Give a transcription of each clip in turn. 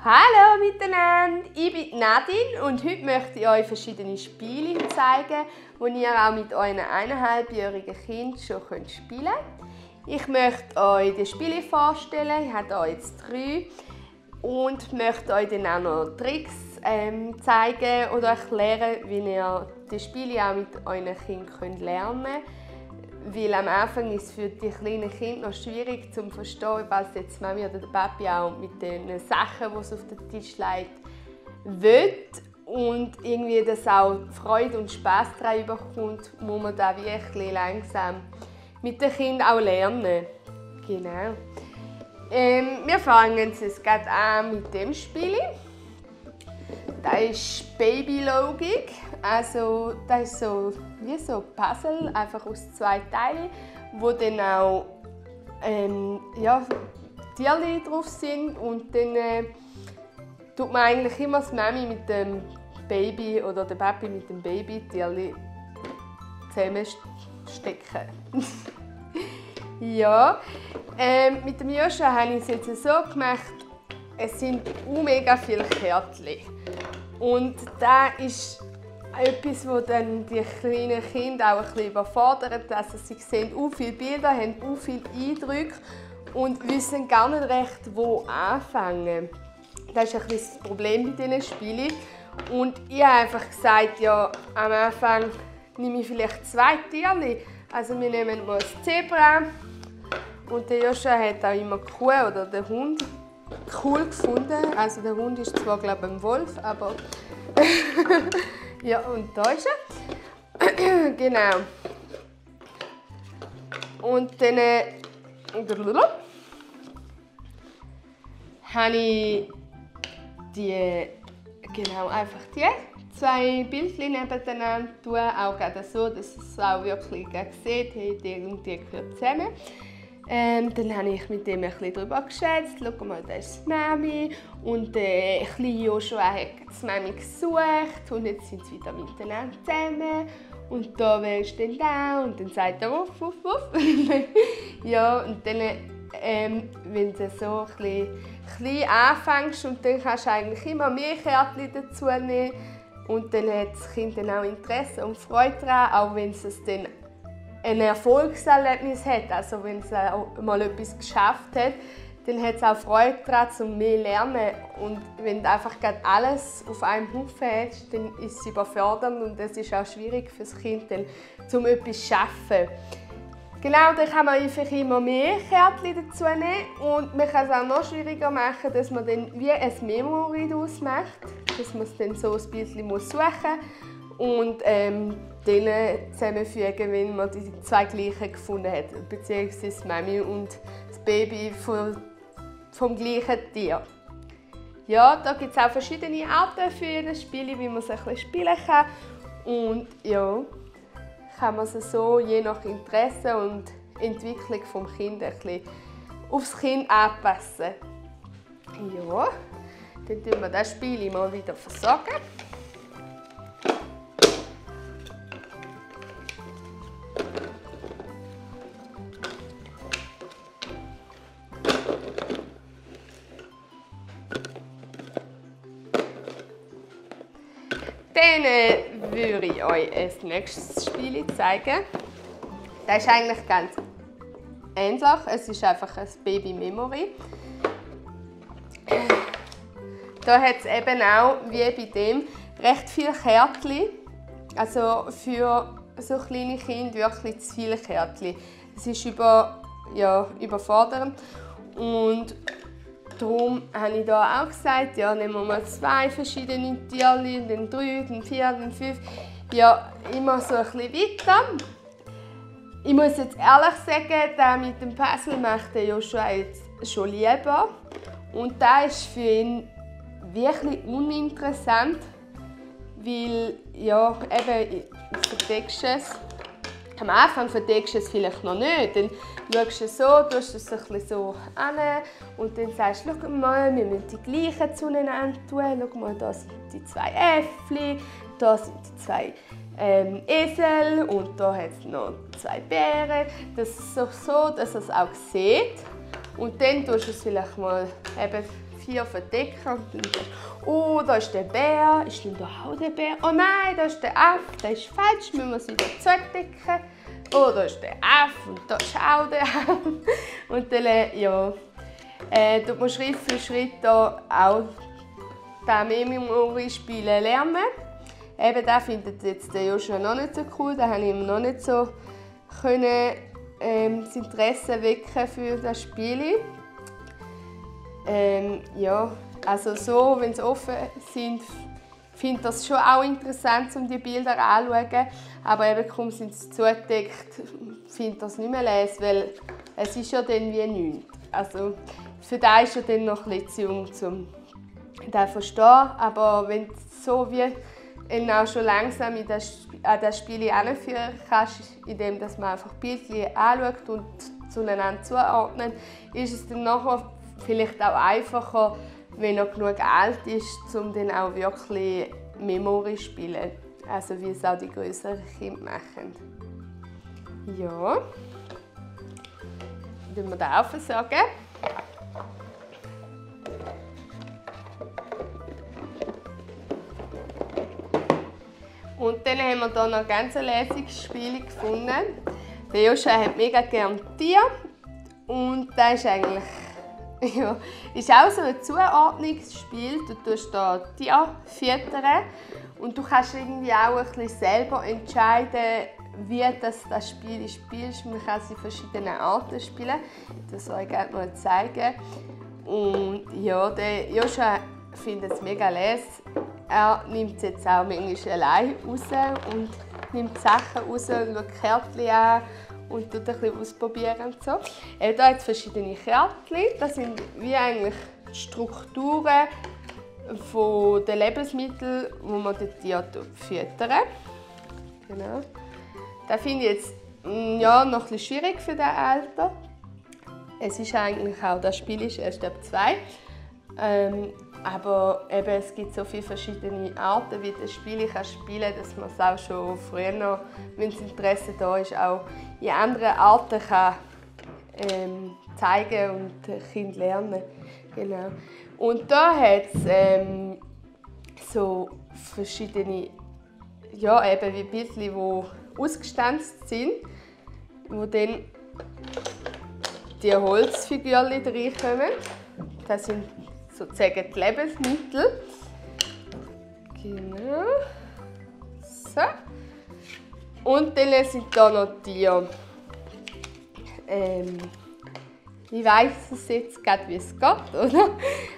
Hallo miteinander, ich bin Nadine und heute möchte ich euch verschiedene Spiele zeigen, die ihr auch mit euren 1,5-jährigen Kind schon spielen könnt. Ich möchte euch die Spiele vorstellen, ich habe hier jetzt 3 und möchte euch dann auch noch Tricks zeigen oder erklären, wie ihr die Spiele auch mit euren Kindern lernen könnt. Weil am Anfang ist es für die kleinen Kinder noch schwierig zu verstehen, was jetzt Mami oder der Papi auch mit den Sachen, die es auf den Tisch legt, will. Und irgendwie, dass auch Freude und Spass daran bekommt, muss man da wirklich langsam mit den Kindern auch lernen. Genau. Wir fangen jetzt gerade an mit dem Spiel. Das ist Babylogik. Also, das ist so wie so ein Puzzle, einfach aus 2 Teilen, wo dann auch Tierchen drauf sind. Und dann tut man eigentlich immer das Mami mit dem Baby oder der Papi mit dem Baby-Tierchen zusammenstecken. Ja, mit dem Joscha habe ich es jetzt so gemacht, es sind mega viele Kärtchen. Und das ist etwas, das dann die kleinen Kinder auch ein bisschen überfordert. Also sie sehen viele Bilder, haben viele Eindrücke und wissen gar nicht recht, wo anfangen. Das ist ein bisschen das Problem bei diesen Spielen. Und ich habe einfach gesagt, ja, am Anfang nehme ich vielleicht 2 Tierchen. Also wir nehmen mal das Zebra. Und der Joscha hat auch immer die Kuh oder den Hund cool gefunden. Also der Hund ist zwar, glaube ich, ein Wolf, aber ja, und da ist er. Genau. Und dann habe ich einfach die 2 Bildchen nebeneinander tun, auch gerade so, dass es auch wirklich sieht, hey, die und die gehören zusammen. Dann habe ich mit dem ein bisschen darüber geschätzt. Schau mal, das ist das Mami. Und der kleine Joshua hat das Mami gesucht. Und jetzt sind sie wieder miteinander zusammen. Und da wärst du dann da. Und dann sagt er wuff, wuff, wuff. Ja, und dann, wenn du so ein bisschen anfängst, und dann kannst du eigentlich immer mehr Kärtchen dazu nehmen. Und dann hat das Kind dann auch Interesse und Freude daran, auch wenn es dann ein Erfolgserlebnis hat, also wenn es auch mal etwas geschafft hat, dann hat es auch Freude daran, um mehr zu lernen. Und wenn du einfach alles auf einem Haufen hast, dann ist es überfordernd und es ist auch schwierig für das Kind, dann, um etwas zu schaffen. Genau, dann kann man einfach immer mehr Kärtchen dazu nehmen und man kann es auch noch schwieriger machen, dass man dann wie ein Memory daraus macht, dass man es dann so ein bisschen suchen muss und denen zusammenfügen, wenn man die 2 gleichen gefunden hat, beziehungsweise Mami und das Baby vom gleichen Tier. Ja, da gibt es auch verschiedene Arten für jedes Spiel, wie man es ein bisschen spielen kann. Und ja, kann man es so je nach Interesse und Entwicklung des Kindes ein bisschen aufs Kind anpassen. Ja, dann tun wir das Spiel mal wieder versorgen. Dann würde ich euch ein nächstes Spiel zeigen. Das ist eigentlich ganz ähnlich. Es ist einfach ein Baby Memory. Da hat es eben auch, wie bei dem, recht viele Kärtchen. Also für so kleine Kinder wirklich zu viele Kärtchen. Es ist überfordernd. Und darum habe ich hier auch gesagt, ja, nehmen wir mal 2 verschiedene Tierchen, dann 3, dann 4, dann 5. Ja, immer so ein bisschen weiter. Ich muss jetzt ehrlich sagen, das mit dem Puzzle macht der Joshua jetzt schon lieber. Und das ist für ihn wirklich uninteressant, weil, ja, eben, verdeckst es. Am Anfang verdeckst du es vielleicht noch nicht. Dann schaust du es so, tust es ein bisschen so an und dann sagst du, schau mal, wir müssen die gleichen zueinander tun. Schau mal, da sind die 2 Äffchen, da sind die 2 Esel und da hat es noch 2 Bären. Das ist so, dass es auch sieht. Und dann tust du es vielleicht mal eben Tier verdecken und dann sagst du, oh, da ist der Bär, ist denn da auch der Bär? Oh nein, da ist der Affe, der ist falsch, müssen wir es wieder zudecken. Oh, da ist der Affe und da ist auch der Affe. Und dann, ja, tut man Schritt für Schritt da auch das Memory-Spielen lernen. Eben, das findet jetzt der Joshua noch nicht so cool, da habe ich ihm noch nicht so können, das Interesse wecken für das Spiel. Ja, also so, wenn sie offen sind, finde ich das schon auch interessant, um die Bilder anzuschauen. Aber eben, kaum sind sie zugedeckt, finde ich das nicht mehr lesen, weil es ist ja dann wie nichts. Also für das ist ja dann noch ein bisschen jung, um das zu verstehen. Aber wenn du so wie auch schon langsam an das Spiel heranführen kannst, indem man einfach Bildchen anschaut und zueinander zuordnet, ist es dann nachher vielleicht auch einfacher, wenn er genug alt ist, um dann auch wirklich Memory zu spielen. Also wie es auch die größeren Kinder machen. Ja. Dann wir den aufsaugen. Und dann haben wir hier noch ein ganz lässiges Spiel gefunden. Der Joshua hat mega gerne Tiere. Und das ist eigentlich ja, ist auch so ein Zuordnungsspiel. Du tust hier Tiere füttern und du kannst irgendwie auch ein bisschen selber entscheiden, wie das Spiel spielst. Man kann es in verschiedenen Arten spielen. Das soll ich gerne mal zeigen. Und ja, der Joshua findet es mega lässig. Er nimmt es jetzt auch manchmal allein raus und nimmt Sachen raus und schaut Kärtchen an und tut ein bisschen ausprobieren und so. Hier hat es verschiedene Kärtchen. Das sind wie eigentlich die Strukturen der Lebensmittel, die man den Tieren füttern. Genau. Das finde ich jetzt ja, noch ein bisschen schwierig für das Alter. Es ist eigentlich auch, das Spiel ist erst ab 2. Aber eben, es gibt so viele verschiedene Arten, wie das Spiel spielen kann, dass man es auch schon früher noch, wenn das Interesse da ist, auch in anderen Arten kann, zeigen und Kind lernen. Genau. Und da hat es so verschiedene, ja, eben wie Bildchen, die ausgestanzt sind, wo dann die Holzfigürchen reinkommen. Das sind sozusagen die Lebensmittel. Genau. So. Und dann sind da noch die. Ich weiss es jetzt gerade, wie es geht, oder?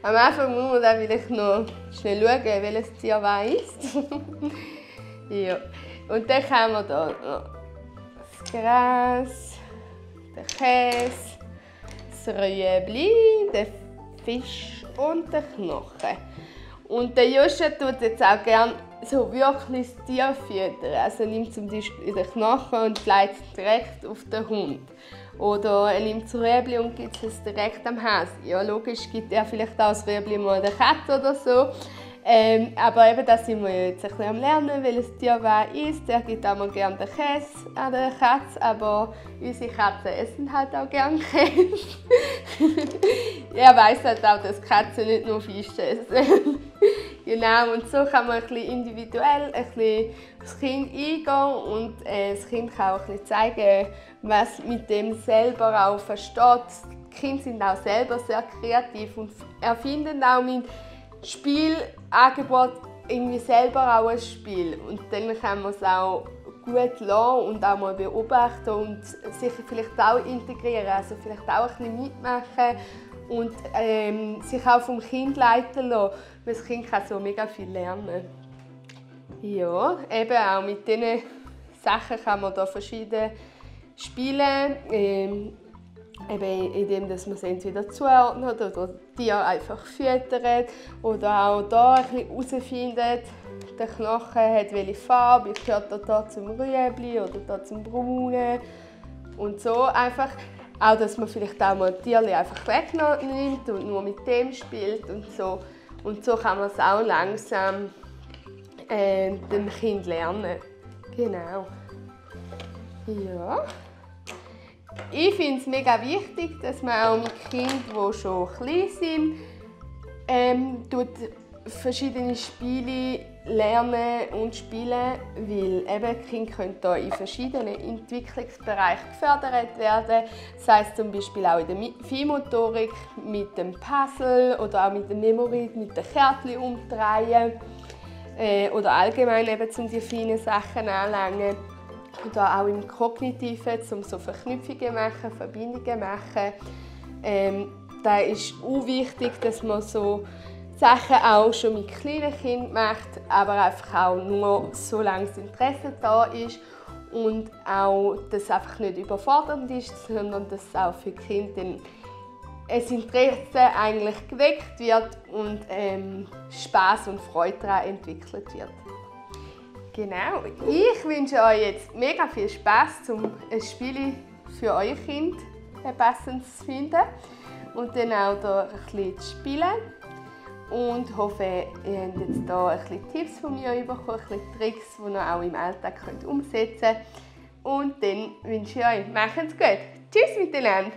Am Anfang muss man dann vielleicht noch schnell schauen, welches Tier weiss. Ja. Und dann haben wir da noch das Gras, den Käse, das Rüebli, den Fisch und den Knochen. Und der Joshua tut jetzt auch gerne so wirklich das Tier füttern. Also er nimmt zum Beispiel den Knochen und legt es direkt auf den Hund. Oder er nimmt das Rüebli und gibt es direkt am Hase. Ja, logisch gibt er vielleicht auch das Rüebli mal der Katze oder so. Aber eben, das sind wir jetzt ein bisschen am Lernen, welches Tier wer isst. Er gibt auch mal gerne den Käse an der Katze, aber unsere Katzen essen halt auch gerne Käse. Er weiss halt auch, dass Katzen nicht nur Fisch essen. Genau, und so kann man ein bisschen individuell ein bisschen aufs Kind eingehen und das Kind kann auch ein bisschen zeigen, was mit dem selber auch versteht. Die Kinder sind auch selber sehr kreativ und erfinden auch mit Spielangebot irgendwie selber auch ein Spiel. Und dann kann man es auch gut lassen und auch mal beobachten und sich vielleicht auch integrieren, also vielleicht auch ein bisschen mitmachen und sich auch vom Kind leiten lassen, weil das Kind kann so mega viel lernen. Ja, eben auch mit diesen Sachen kann man da verschiedene spielen. Eben indem man es entweder zuordnet oder die einfach füttert oder auch da ein bisschen herausfindet, der Knochen hat welche Farbe, gehört er da zum Rüebli oder da zum Braunen. Und so einfach, auch dass man vielleicht auch mal Tierchen einfach wegnimmt und nur mit dem spielt und so. Und so kann man es auch langsam dem Kind lernen. Genau. Ja. Ich finde es mega wichtig, dass man auch mit Kindern, die schon klein sind, tut verschiedene Spiele lernen und spielen, weil eben die Kinder können hier in verschiedenen Entwicklungsbereichen gefördert werden. Das heisst zum Beispiel auch in der Feinmotorik mit dem Puzzle oder auch mit der Memory, mit den Kärtchen umdrehen oder allgemein eben um die feinen Sachen anzulangen. Oder auch im Kognitiven, um so Verknüpfungen machen, Verbindungen machen. Da ist auch wichtig, dass man so Sachen auch schon mit kleinen Kindern macht, aber einfach auch nur, solange das Interesse da ist und auch, dass es einfach nicht überfordernd ist, sondern dass auch für die Kinder ein Interesse eigentlich geweckt wird und Spaß und Freude daran entwickelt wird. Genau, ich wünsche euch jetzt mega viel Spaß, um ein Spiel für euer Kind passend zu finden und dann auch hier ein bisschen zu spielen. Und hoffe, ihr habt jetzt hier ein bisschen Tipps von mir bekommen, ein bisschen Tricks, die ihr auch im Alltag umsetzen könnt. Und dann wünsche ich euch, macht's gut. Tschüss miteinander!